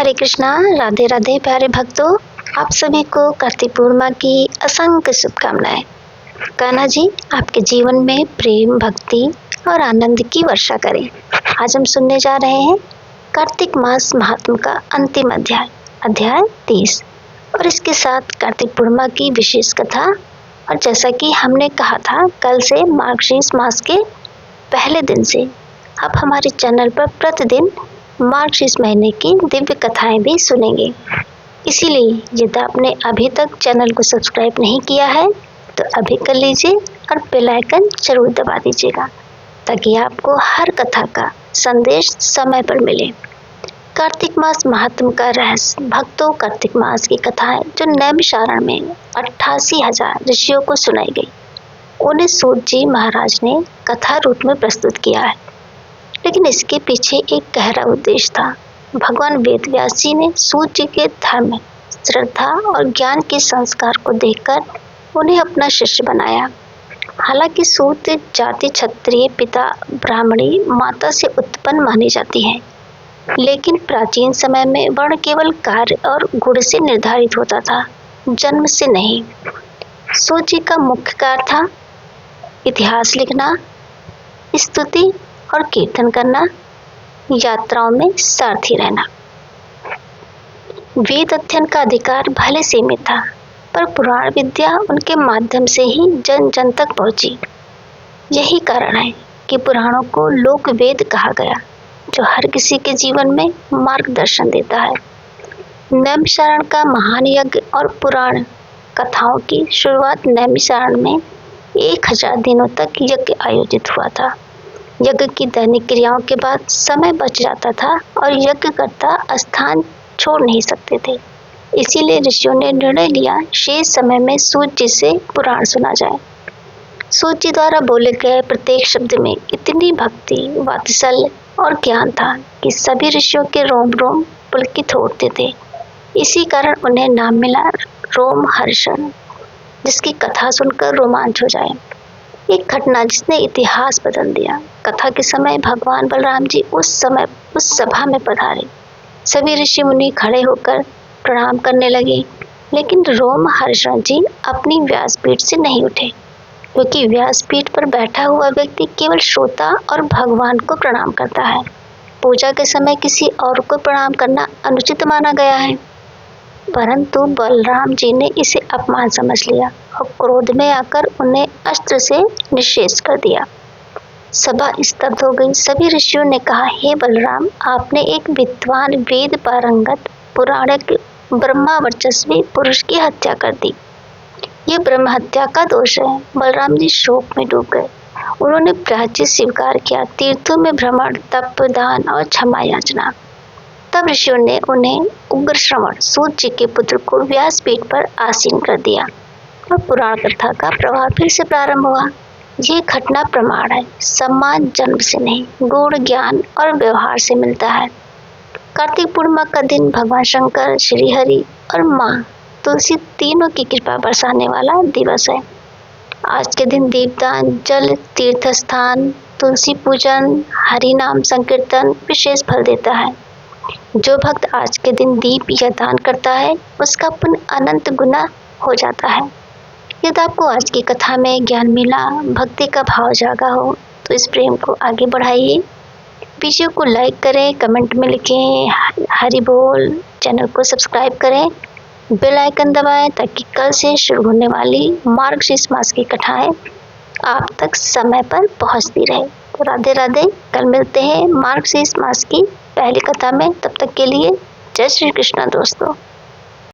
हरे कृष्णा। राधे राधे प्यारे भक्तों, आप सभी को कार्तिक पूर्णिमा की असंख्य शुभकामनाएं। कान्हा जी आपके जीवन में प्रेम, भक्ति और आनंद की वर्षा करें। आज हम सुनने जा रहे हैं कार्तिक मास महात्म का अंतिम अध्याय, अध्याय 30 और इसके साथ कार्तिक पूर्णिमा की विशेष कथा। और जैसा कि हमने कहा था, कल से मार्गशीर्ष मास के पहले दिन से आप हमारे चैनल पर प्रतिदिन मार्गशीर्ष महीने की दिव्य कथाएं भी सुनेंगे। इसीलिए यदि आपने अभी तक चैनल को सब्सक्राइब नहीं किया है तो अभी कर लीजिए और बेल आइकन जरूर दबा दीजिएगा ताकि आपको हर कथा का संदेश समय पर मिले। कार्तिक मास महात्म का रहस्य। भक्तों, कार्तिक मास की कथाएं जो नैमिषारण्य में 88,000 ऋषियों को सुनाई गई, उन्हें सूत जी महाराज ने कथा रूप में प्रस्तुत किया है। लेकिन इसके पीछे एक गहरा उद्देश्य था। भगवान वेद व्यास जी ने सूत जी के धर्म, श्रद्धा और ज्ञान के संस्कार को देखकर उन्हें अपना शिष्य बनाया। हालांकि सूत जाति क्षत्रिय पिता ब्राह्मणी माता से उत्पन्न मानी जाती है, लेकिन प्राचीन समय में वर्ण केवल कार्य और गुण से निर्धारित होता था, जन्म से नहीं। सूत जी का मुख्य कार्य था इतिहास लिखना, स्तुति और कीर्तन करना, यात्राओं में सारथी रहना। वेद अध्ययन का अधिकार भले सीमित था, पर पुराण विद्या उनके माध्यम से ही जन जन तक पहुंची। यही कारण है कि पुराणों को लोक वेद कहा गया, जो हर किसी के जीवन में मार्गदर्शन देता है। नैमिषारण्य का महान यज्ञ और पुराण कथाओं की शुरुआत नैमिषारण्य में 1000 दिनों तक यज्ञ आयोजित हुआ था। यज्ञ की दैनिक क्रियाओं के बाद समय बच जाता था और यज्ञकर्ता स्थान छोड़ नहीं सकते थे। इसीलिए ऋषियों ने निर्णय लिया, शेष समय में सूत जी से पुराण सुना जाए। सूत जी द्वारा बोले गए प्रत्येक शब्द में इतनी भक्ति, वात्सल्य और ज्ञान था कि सभी ऋषियों के रोम रोम पुलकित होते थे। इसी कारण उन्हें नाम मिला रोमहर्षण, जिसकी कथा सुनकर रोमांच हो जाए। एक घटना जिसने इतिहास बदल दिया। कथा के समय भगवान बलराम जी उस सभा में पधारे। सभी ऋषि मुनि खड़े होकर प्रणाम करने लगे, लेकिन रोमहर्षण जी अपनी व्यासपीठ से नहीं उठे, क्योंकि व्यासपीठ पर बैठा हुआ व्यक्ति केवल श्रोता और भगवान को प्रणाम करता है। पूजा के समय किसी और को प्रणाम करना अनुचित माना गया है, परंतु बलराम जी ने इसे अपमान समझ लिया और क्रोध में आकर उन्हें अस्त्र से निःशेष कर दिया। सभा स्तब्ध हो गई। सभी ऋषियों ने कहा, हे बलराम, आपने एक विद्वान, वेद पारंगत, पुराणिक, ब्रह्मा वर्चस्वी पुरुष की हत्या कर दी। ये ब्रह्म हत्या का दोष है। बलराम जी शोक में डूब गए। उन्होंने प्रायश्चित स्वीकार किया, तीर्थों में भ्रमण, तप, दान और क्षमा याचना। तब ऋषियों ने उन्हें उग्र श्रवण, सूत जी के पुत्र को व्यासपीठ पर आसीन कर दिया और पुराण कथा का प्रवाह फिर से प्रारंभ हुआ। ये घटना प्रमाण है, सम्मान जन्म से नहीं, गुण, ज्ञान और व्यवहार से मिलता है। कार्तिक पूर्णिमा का दिन भगवान शंकर, श्री हरि और माँ तुलसी तीनों की कृपा बरसाने वाला दिवस है। आज के दिन दीपदान, जल तीर्थ स्थान, तुलसी पूजन, हरि नाम संकीर्तन विशेष फल देता है। जो भक्त आज के दिन दीप या दान करता है, उसका पुण्य अनंत गुना हो जाता है। यदि आपको आज की कथा में ज्ञान मिला, भक्ति का भाव जागा हो, तो इस प्रेम को आगे बढ़ाइए। वीडियो को लाइक करें, कमेंट में लिखें हरि बोल, चैनल को सब्सक्राइब करें, बेल आइकन दबाएं ताकि कल से शुरू होने वाली मार्गशीर्ष मास की कथाएं आप तक समय पर पहुंचती रहे। तो राधे राधे। कल मिलते हैं मार्गशीर्ष मास की पहली कथा में। तब तक के लिए जय श्री कृष्ण दोस्तों।